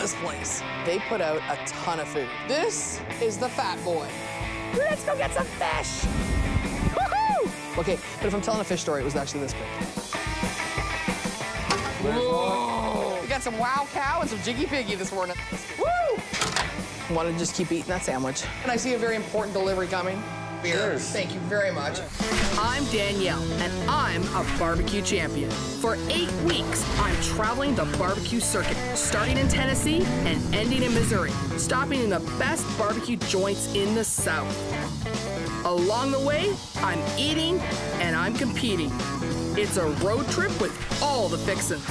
this place. They put out a ton of food. This is the Fat Boy. Let's go get some fish. Woohoo! Okay, but if I'm telling a fish story, it was actually this big. Whoa! We got some Wow Cow and some Jiggy Piggy this morning. Woo! I want to just keep eating that sandwich. And I see a very important delivery coming. Cheers. Thank you very much. I'm Danielle, and I'm a barbecue champion. For 8 weeks, I'm traveling the barbecue circuit, starting in Tennessee and ending in Missouri, stopping in the best barbecue joints in the South. Along the way, I'm eating and I'm competing. It's a road trip with all the fixins.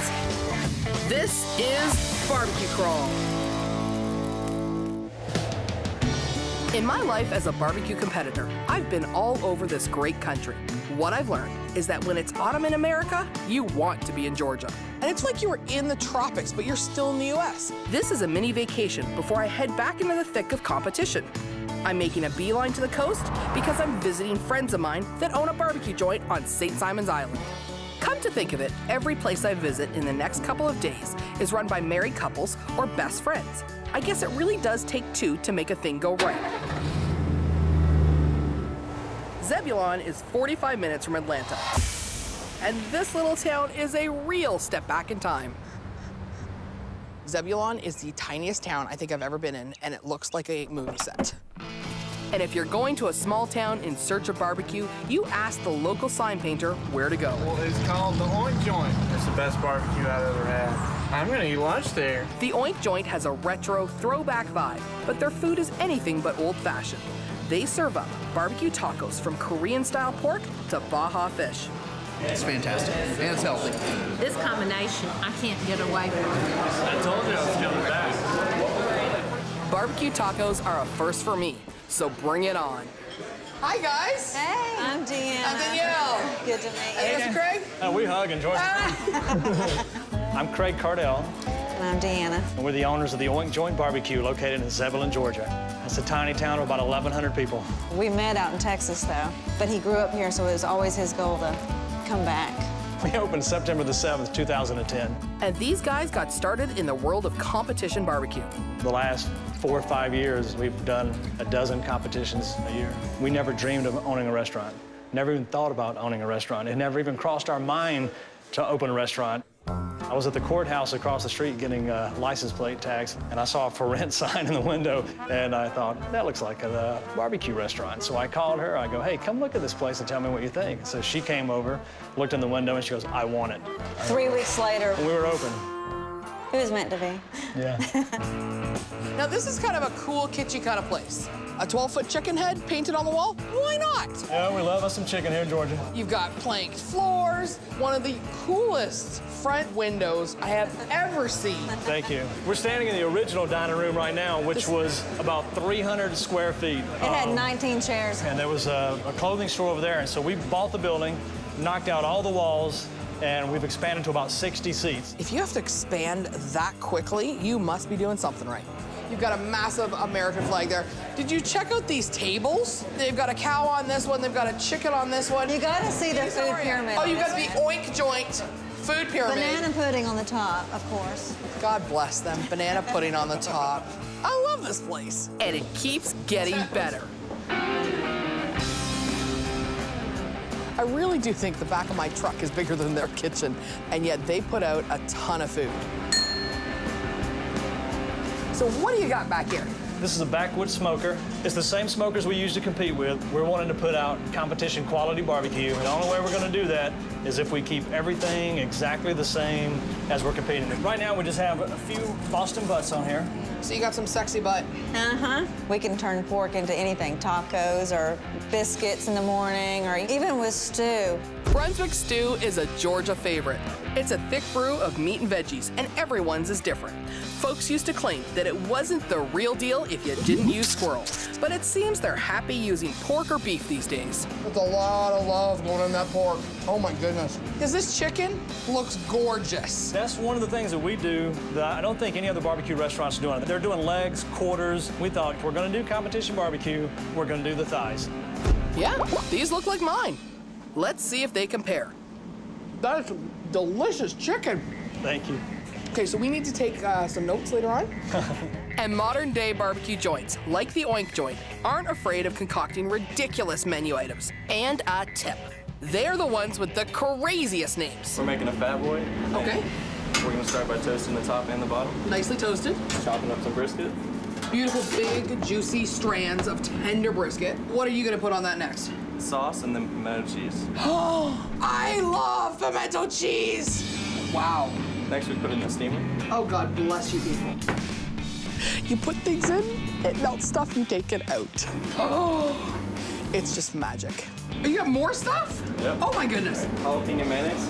This is Barbecue Crawl. In my life as a barbecue competitor, I've been all over this great country. What I've learned is that when it's autumn in America, you want to be in Georgia. And it's like you were in the tropics, but you're still in the U.S. This is a mini vacation before I head back into the thick of competition. I'm making a beeline to the coast because I'm visiting friends of mine that own a barbecue joint on St. Simon's Island. Come to think of it, every place I visit in the next couple of days is run by married couples or best friends. I guess it really does take two to make a thing go right. Zebulon is 45 minutes from Atlanta. And this little town is a real step back in time. Zebulon is the tiniest town I think I've ever been in, and it looks like a movie set. And if you're going to a small town in search of barbecue, you ask the local sign painter where to go. Well, it's called the Oink joint. It's the best barbecue I've ever had. I'm gonna eat lunch there. The Oink joint has a retro, throwback vibe, but their food is anything but old-fashioned. They serve up barbecue tacos from Korean-style pork to Baja fish. It's fantastic, and it's healthy. This combination, I can't get away from. I told you I was coming back. Barbecue tacos are a first for me, so bring it on. Hi, guys. Hey, I'm Deanna. I'm Danielle. Good to meet you. Hey, Mr. Craig. We hug and join. I'm Craig Cardell, And I'm Deanna. and we're the owners of the Oink Joint Barbecue located in Zebulon, Georgia. It's a tiny town of about 1,100 people. We met out in Texas, though, but he grew up here, so it was always his goal to come back. We opened September the 7th, 2010. And these guys got started in the world of competition barbecue. The last 4 or 5 years, we've done a dozen competitions a year. We never dreamed of owning a restaurant. Never even thought about owning a restaurant. It never even crossed our mind to open a restaurant. I was at the courthouse across the street getting license plate tags, and I saw a for rent sign in the window, and I thought, that looks like a barbecue restaurant. So I called her, I go, hey, come look at this place and tell me what you think. So she came over, looked in the window, and she goes, I want it. 3 weeks later, And we were open. it was meant to be. Yeah. Now, this is kind of a cool, kitschy kind of place. A 12-foot chicken head painted on the wall? Why not? Yeah, we love us some chicken here in Georgia. You've got planked floors, one of the coolest front windows I have ever seen. Thank you. We're standing in the original dining room right now, which was about 300 square feet. It had 19 chairs. And there was a clothing store over there, and so we bought the building, knocked out all the walls, and we've expanded to about 60 seats. If you have to expand that quickly, you must be doing something right. You've got a massive American flag there. Did you check out these tables? They've got a cow on this one, they've got a chicken on this one. You gotta see the food pyramid. Oh, you got the Oink joint food pyramid. Banana pudding on the top, of course. God bless them, banana pudding on the top. I love this place. And it keeps getting better. I really do think the back of my truck is bigger than their kitchen, and yet they put out a ton of food. So what do you got back here? This is a backwood smoker. It's the same smokers we use to compete with. We're wanting to put out competition quality barbecue. The only way we're going to do that is if we keep everything exactly the same as we're competing. Right now, we just have a few Boston butts on here. So you got some sexy butt. Uh-huh. We can turn pork into anything, tacos or biscuits in the morning, or even with stew. Brunswick stew is a Georgia favorite. It's a thick brew of meat and veggies, and everyone's is different. Folks used to claim that it wasn't the real deal if you didn't use squirrel, but it seems they're happy using pork or beef these days. There's a lot of love going in that pork. Oh my goodness. Because this chicken looks gorgeous. That's one of the things that we do that I don't think any other barbecue restaurants are doing. They're doing legs, quarters. We thought, if we're going to do competition barbecue, we're going to do the thighs. Yeah, these look like mine. Let's see if they compare. That is delicious chicken. Thank you. Okay, so we need to take some notes later on. And modern-day barbecue joints, like the Oink joint, aren't afraid of concocting ridiculous menu items. And a tip, they're the ones with the craziest names. We're making a fat boy. Okay. We're gonna start by toasting the top and the bottom. Nicely toasted. Chopping up some brisket. Beautiful, big, juicy strands of tender brisket. What are you gonna put on that next? Sauce and then pimento cheese. Oh, I love pimento cheese. Wow. Next we put in the steamer. Oh, God bless you people. You put things in, it melts stuff, you take it out. Oh, it's just magic. You got more stuff? Yep. Oh, my goodness. Jalapeno mayonnaise.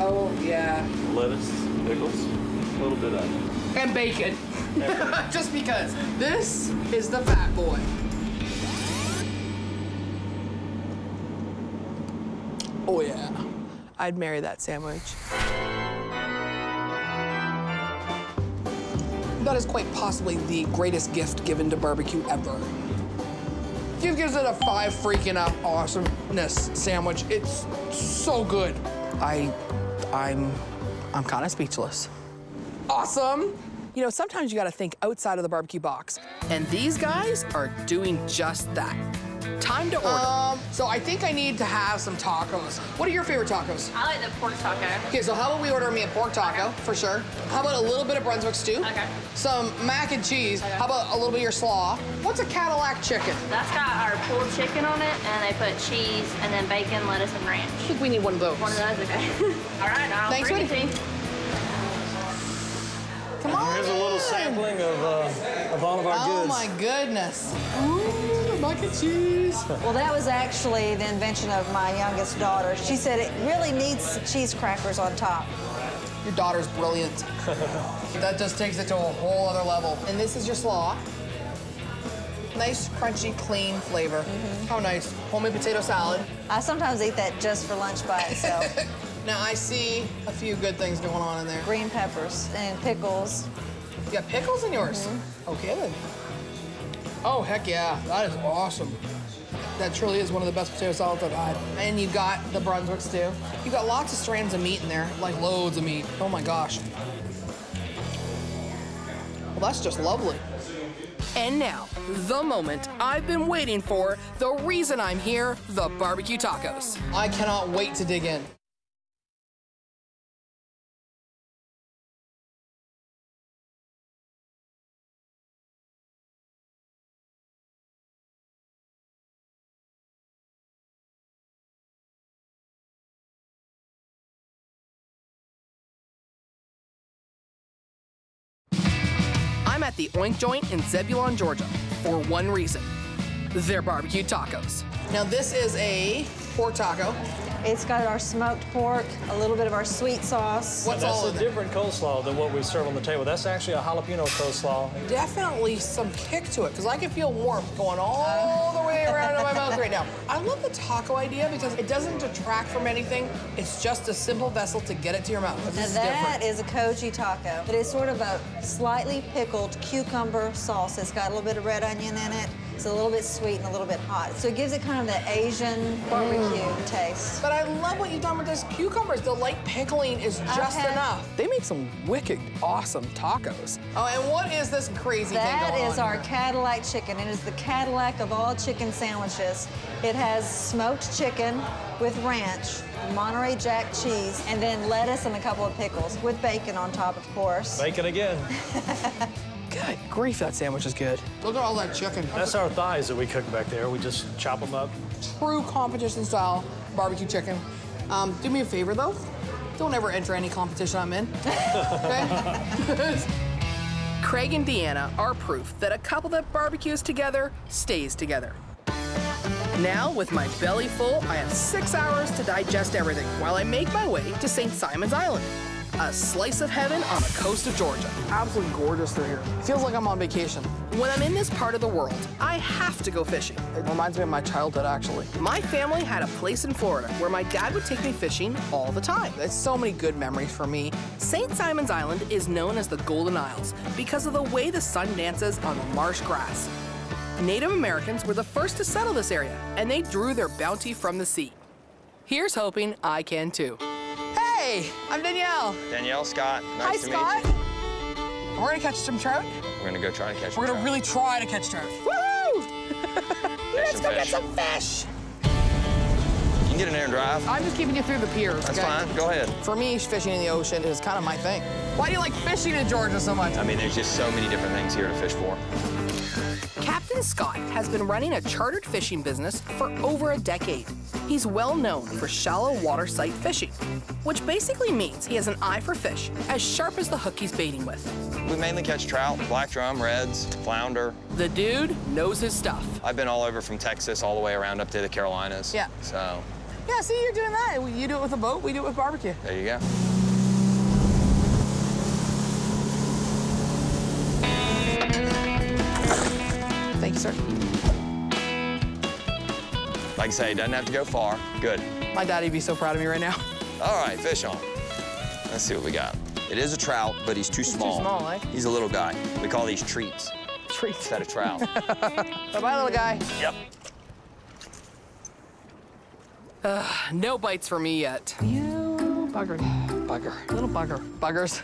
Oh, yeah. Lettuce, pickles, a little bit of onion. And bacon. Just because. This is the fat boy. Oh, yeah. I'd marry that sandwich. That is quite possibly the greatest gift given to barbecue ever. Gives it a 5 freaking up awesomeness sandwich. It's so good. I'm kind of speechless. Awesome. You know, sometimes you gotta think outside of the barbecue box. And these guys are doing just that. Time to order. So I think I need to have some tacos. What are your favorite tacos? I like the pork taco. Okay, so how about we order me a pork taco, Okay. for sure. How about a little bit of Brunswick stew? Okay. Some mac and cheese. Okay. How about a little bit of your slaw? What's a Cadillac chicken? That's got our pulled chicken on it, and they put cheese, and then bacon, lettuce, and ranch. I think we need one of those. One of those, okay. All right, I'll Thanks, bring it to sweetie. you. Come on Here's a little in. sampling of all of our goods. Oh my goodness. Ooh, mac and cheese. Well, that was actually the invention of my youngest daughter. She said it really needs cheese crackers on top. Your daughter's brilliant. That just takes it to a whole other level. And this is your slaw. Nice, crunchy, clean flavor. How nice. Homemade potato salad. I sometimes eat that just for lunch by itself. Now I see a few good things going on in there. Green peppers and pickles. You got pickles in yours? Okay then. Oh, heck yeah. That is awesome. That truly is one of the best potato salads I've had. And you got the Brunswick stew. You got lots of strands of meat in there, like loads of meat. Oh my gosh. Well, that's just lovely. And now, the moment I've been waiting for, the reason I'm here, the barbecue tacos. I cannot wait to dig in. I'm at the Oink joint in Zebulon, Georgia, for one reason. They're barbecue tacos. Now this is a pork taco. It's got our smoked pork, a little bit of our sweet sauce. What's all That's in a there? different coleslaw than what we serve on the table. That's actually a jalapeno coleslaw. Definitely some kick to it, because I can feel warmth going all the way around in my mouth right now. I love the taco idea because it doesn't detract from anything. It's just a simple vessel to get it to your mouth. This Now is that different. is a koji taco. It is sort of a slightly pickled cucumber sauce. It's got a little bit of red onion in it. It's a little bit sweet and a little bit hot. So it gives it kind of the Asian barbecue taste. But I love what you've done with this cucumbers. The light pickling is just Okay. enough. They make some wicked awesome tacos. Oh, and what is this crazy thing That going is on our here? Cadillac chicken. It is the Cadillac of all chicken sandwiches. It has smoked chicken with ranch, Monterey Jack cheese, and then lettuce and a couple of pickles with bacon on top, of course. Bacon again. Good grief, that sandwich is good. Look at all that chicken. That's our thighs that we cook back there. We just chop them up. True competition style barbecue chicken. Do me a favor though. Don't ever enter any competition I'm in. Okay? Craig and Deanna are proof that a couple that barbecues together stays together. Now, with my belly full, I have 6 hours to digest everything while I make my way to St. Simon's Island, a slice of heaven on the coast of Georgia. Absolutely gorgeous through here. Feels like I'm on vacation. When I'm in this part of the world, I have to go fishing. It reminds me of my childhood, actually. My family had a place in Florida where my dad would take me fishing all the time. It's so many good memories for me. St. Simon's Island is known as the Golden Isles because of the way the sun dances on the marsh grass. Native Americans were the first to settle this area, and they drew their bounty from the sea. Here's hoping I can too. Hey, I'm Danielle. Danielle, Scott, Hi, nice to meet Scott. you. We're gonna catch some trout. We're gonna go try to catch We're some gonna trout. really try to catch trout. Woohoo! Let's go get some fish. You can get in there and drive. I'm just keeping you through the piers. That's okay? fine. Go ahead. For me, fishing in the ocean is kind of my thing. Why do you like fishing in Georgia so much? I mean, there's just so many different things here to fish for. Captain Scott has been running a chartered fishing business for over a decade. He's well known for shallow water sight fishing, which basically means he has an eye for fish as sharp as the hook he's baiting with. We mainly catch trout, black drum, reds, flounder. The dude knows his stuff. I've been all over from Texas all the way around up to the Carolinas. Yeah. So. Yeah, see, you're doing that. You do it with a boat, we do it with barbecue. There you go. Thank you, sir. Like I say, it doesn't have to go far. Good. My daddy'd be so proud of me right now. All right, fish on. Let's see what we got. It is a trout, but he's too small. Too small, eh? He's a little guy. We call these treats. Treats. Instead of trout. Bye-bye, little guy. Yep. No bites for me yet. You bugger. Little bugger. Buggers.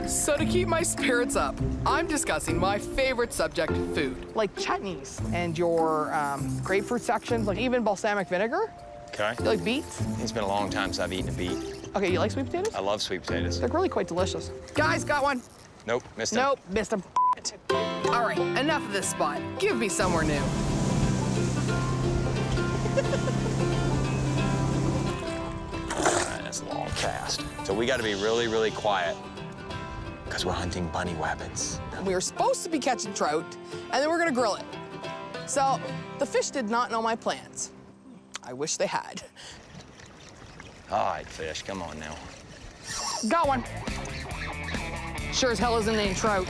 So to keep my spirits up, I'm discussing my favorite subject, food. Like chutneys and your grapefruit sections, like even balsamic vinegar. Okay. You like beets? It's been a long time since I've eaten a beet. Okay, you like sweet potatoes? I love sweet potatoes. They're really quite delicious. Guys, got one. Nope, missed him. Nope, missed him. All right, enough of this spot. Give me somewhere new. All right, that's a long cast. So we got to be really, really quiet because we're hunting bunny rabbits. We were supposed to be catching trout, and then we're gonna grill it. So the fish did not know my plans. I wish they had. All right, fish, come on now. Got one. Sure as hell isn't named trout.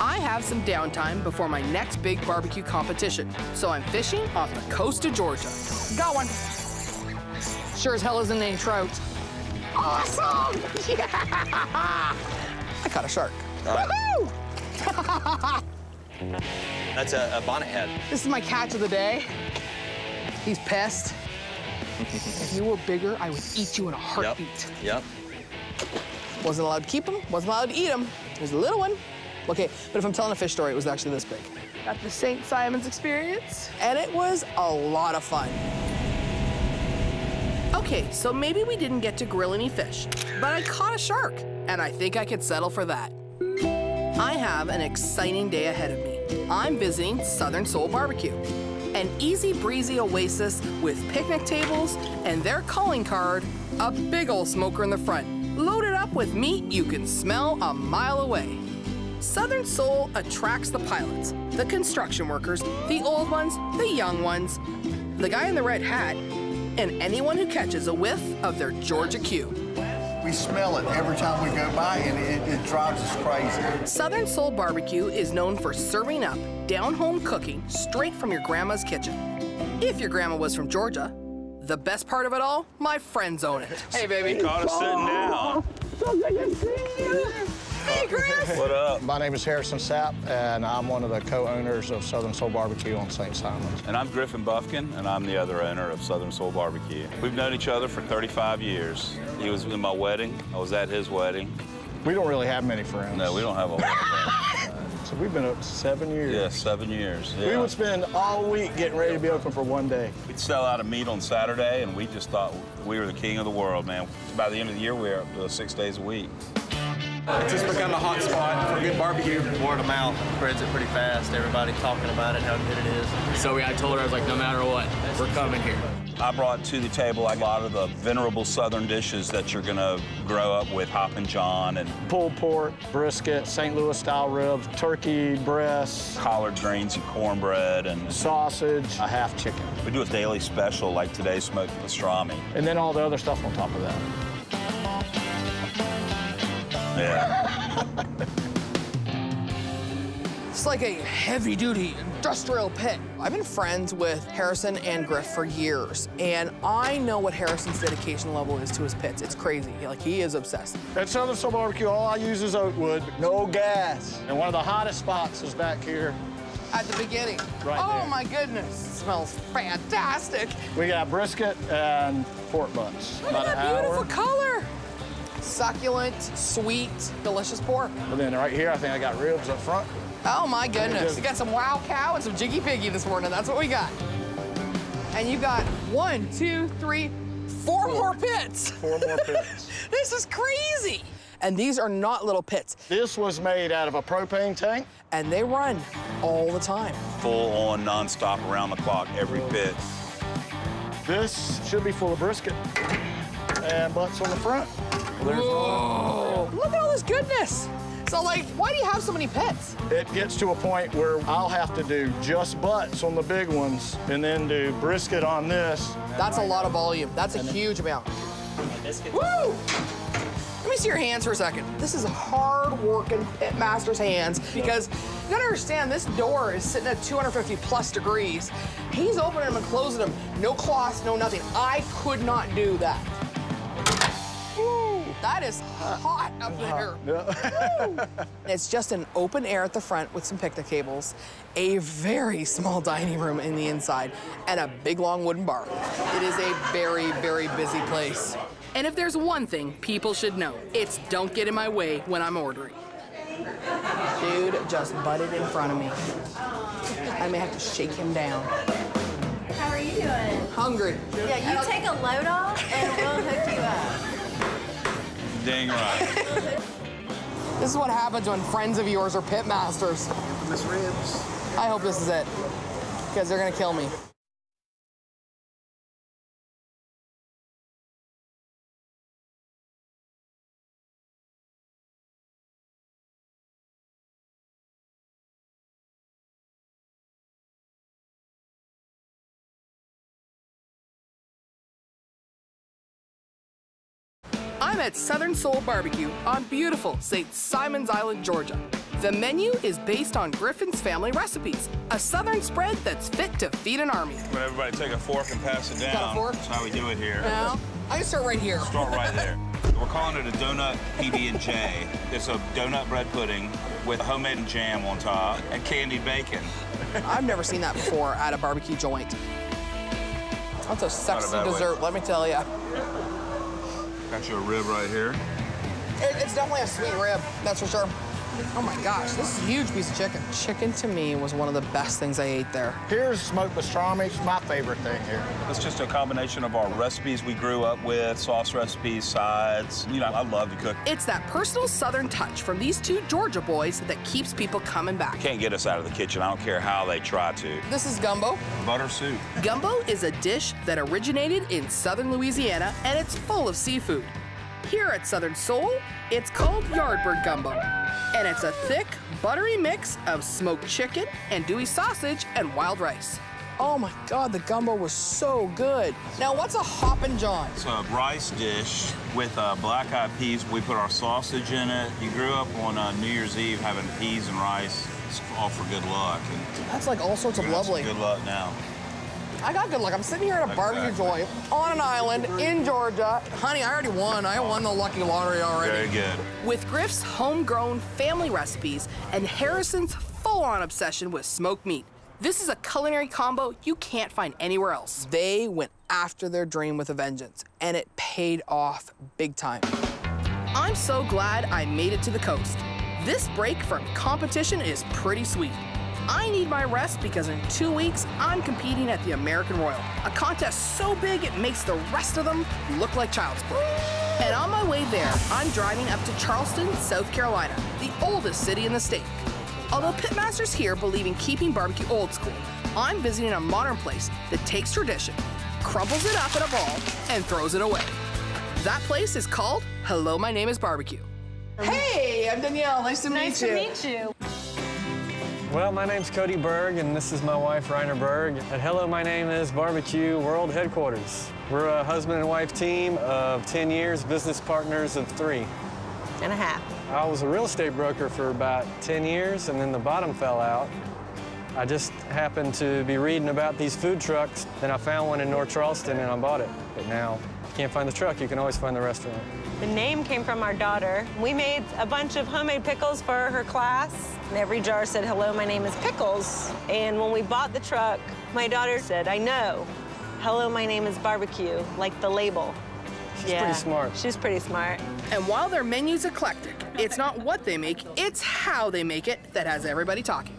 I have some downtime before my next big barbecue competition, so I'm fishing off the coast of Georgia. Got one. Sure as hell isn't named trout. Awesome! Yeah! I caught a shark. Woohoo! That's a bonnet head. This is my catch of the day. He's pissed. If you were bigger, I would eat you in a heartbeat. Yep. Wasn't allowed to keep him, wasn't allowed to eat him. He was a little one. Okay, but if I'm telling a fish story, it was actually this big. Got the St. Simon's experience, and it was a lot of fun. Okay, so maybe we didn't get to grill any fish, but I caught a shark, and I think I could settle for that. I have an exciting day ahead of me. I'm visiting Southern Soul Barbecue, an easy breezy oasis with picnic tables and their calling card, a big old smoker in the front, loaded up with meat you can smell a mile away. Southern Soul attracts the pilots, the construction workers, the old ones, the young ones, the guy in the red hat, and anyone who catches a whiff of their Georgia Q. We smell it every time we go by, and it drives us crazy. Southern Soul Barbecue is known for serving up down-home cooking straight from your grandma's kitchen. If your grandma was from Georgia, the best part of it all, my friends own it. Hey, baby. You caught us sitting down. So good to see you. Hey, Chris. What up? My name is Harrison Sapp, and I'm one of the co-owners of Southern Soul Barbecue on St. Simon's. And I'm Griffin Buffkin, and I'm the other owner of Southern Soul Barbecue. We've known each other for 35 years. He was in my wedding. I was at his wedding. We don't really have many friends. No, we don't have a lot of friends. So we've been up 7 years. Yeah, 7 years. Yeah. We would spend all week getting ready to be open for one day. We'd sell out of meat on Saturday, and we just thought we were the king of the world, man. By the end of the year, we were up to 6 days a week. It's just become a hot spot for good barbecue. Word of mouth spreads it pretty fast. Everybody talking about it, how good it is. So I told her, I was like, no matter what, we're coming here. I brought to the table a lot of the venerable Southern dishes that you're gonna grow up with, Hoppin' John and pulled pork, brisket, St. Louis style ribs, turkey breasts, collard greens and cornbread and sausage, a half chicken. We do a daily special like today's smoked pastrami. And then all the other stuff on top of that. Yeah. It's like a heavy-duty industrial pit. I've been friends with Harrison and Griff for years, and I know what Harrison's dedication level is to his pits. It's crazy. Like, he is obsessed. At Southern Soul Barbecue, all I use is oak wood, no gas. And one of the hottest spots is back here. At the beginning. Right Oh, there. my goodness. It smells fantastic. We got brisket and pork butts. Look at that beautiful color. Succulent, sweet, delicious pork. And then right here, I think I got ribs up front. Oh, my goodness. You got some Wow Cow and some Jiggy Piggy this morning. That's what we got. And you got 1, 2, 3, 4 more pits. 4 more pits. This is crazy. And these are not little pits. This was made out of a propane tank. And they run all the time. Full on, nonstop, around the clock, every pit. This should be full of brisket and butts on the front. Whoa. Look at all this goodness. So, like, why do you have so many pits? It gets to a point where I'll have to do just butts on the big ones and then do brisket on this. That's a lot of volume. That's a huge amount. Woo! Let me see your hands for a second. This is hard-working pitmaster's hands because you gotta understand, this door is sitting at 250 plus degrees. He's opening them and closing them. No cloths, no nothing. I could not do that. Woo, that is hot up there. Woo. It's just an open air at the front with some picnic tables, a very small dining room in the inside, and a big, long wooden bar. It is a very, very busy place. And if there's one thing people should know, it's don't get in my way when I'm ordering. Dude just butted in front of me. I may have to shake him down. How are you doing? Hungry. Yeah, you take a load off and we'll hook you up. Dang right. This is what happens when friends of yours are pit masters. Miss Ribs. I hope this is it, because they're gonna kill me. I'm at Southern Soul Barbecue on beautiful St. Simon's Island, Georgia. The menu is based on Griffin's family recipes, a Southern spread that's fit to feed an army. But everybody take a fork and pass it down. Got a fork? That's how we do it here. Now, I can start right here. Start right there. We're calling it a donut PB&J. It's a donut bread pudding with homemade jam on top and candied bacon. I've never seen that before at a barbecue joint. That's a sexy dessert, let me tell you. Got you a rib right here. It's definitely a sweet rib, that's for sure. Oh my gosh, this is a huge piece of chicken. Chicken to me was one of the best things I ate there. Here's smoked pastrami. It's my favorite thing here. It's just a combination of our recipes we grew up with, sauce recipes, sides. You know, I love to cook. It's that personal Southern touch from these two Georgia boys that keeps people coming back. Can't get us out of the kitchen. I don't care how they try to. This is gumbo. Butter soup. Gumbo is a dish that originated in southern Louisiana, and it's full of seafood. Here at Southern Soul, it's called Yardbird Gumbo. And it's a thick, buttery mix of smoked chicken, andouille sausage, and wild rice. Oh my God, the gumbo was so good. Now, what's a Hoppin' John? It's a rice dish with black-eyed peas. We put our sausage in it. You grew up on New Year's Eve having peas and rice. It's all for good luck. And that's like all sorts of lovely. Good luck now. I got good luck. I'm sitting here at a barbecue joint on an island in Georgia. Honey, I already won. I won the lucky lottery already. Very good. With Griff's homegrown family recipes and Harrison's full-on obsession with smoked meat, this is a culinary combo you can't find anywhere else. They went after their dream with a vengeance, and it paid off big time. I'm so glad I made it to the coast. This break from competition is pretty sweet. I need my rest because in 2 weeks, I'm competing at the American Royal, a contest so big it makes the rest of them look like child's play. And on my way there, I'm driving up to Charleston, South Carolina, the oldest city in the state. Although pitmasters here believe in keeping barbecue old school, I'm visiting a modern place that takes tradition, crumbles it up in a ball, and throws it away. That place is called Hello, My Name is Barbecue. Hey, I'm Danielle. Nice to meet you. Nice to meet you. Well, my name's Cody Berg, and this is my wife, Rainer Berg. At Hello, My Name is Barbecue World Headquarters. We're a husband and wife team of 10 years, business partners of 3.5 years. I was a real estate broker for about 10 years, and then the bottom fell out. I just happened to be reading about these food trucks. Then I found one in North Charleston, and I bought it. But now, if you can't find the truck, you can always find the restaurant. The name came from our daughter. We made a bunch of homemade pickles for her class. And every jar said, "Hello, my name is Pickles." And when we bought the truck, my daughter said, "I know. Hello, my name is Barbecue," like the label. She's pretty smart. She's pretty smart. And while their menu's eclectic, it's not what they make, it's how they make it that has everybody talking.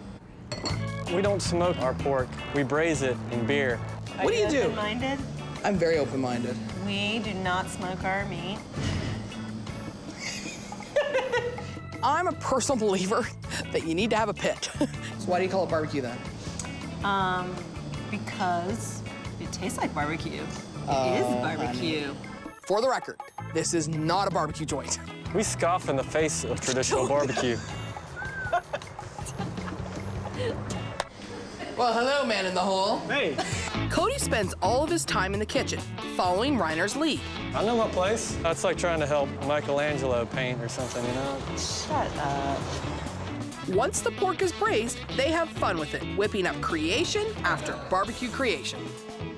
We don't smoke our pork. We braise it in beer. What do you do? Open-minded? I'm very open-minded. We do not smoke our meat. I'm a personal believer that you need to have a pit. So why do you call it barbecue then? Because it tastes like barbecue. It is barbecue. For the record, this is not a barbecue joint. We scoff in the face of traditional barbecue. Well, hello, man in the hole. Hey. Cody spends all of his time in the kitchen, following Reiner's lead. I know my place. That's like trying to help Michelangelo paint or something, you know? Shut up. Once the pork is braised, they have fun with it, whipping up creation after barbecue creation.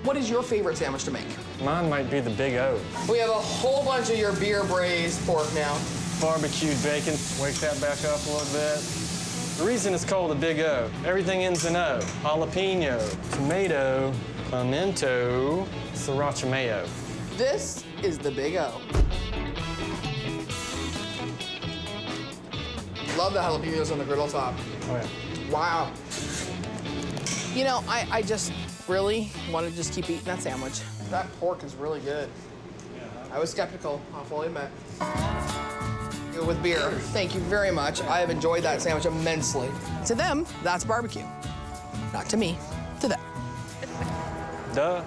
What is your favorite sandwich to make? Mine might be the Big O. We have a whole bunch of your beer braised pork now. Barbecued bacon. Wake that back up a little bit. The reason it's called the Big O, everything ends in O. Jalapeno, tomato, pimento, sriracha mayo. This is the Big O. Love the jalapenos on the griddle top. Oh, yeah. Wow. You know, I just really want to just keep eating that sandwich. That pork is really good. I was skeptical, I'll fully admit. With beer, thank you very much. I have enjoyed that sandwich immensely. To them, that's barbecue. Not to me, to them. Duh.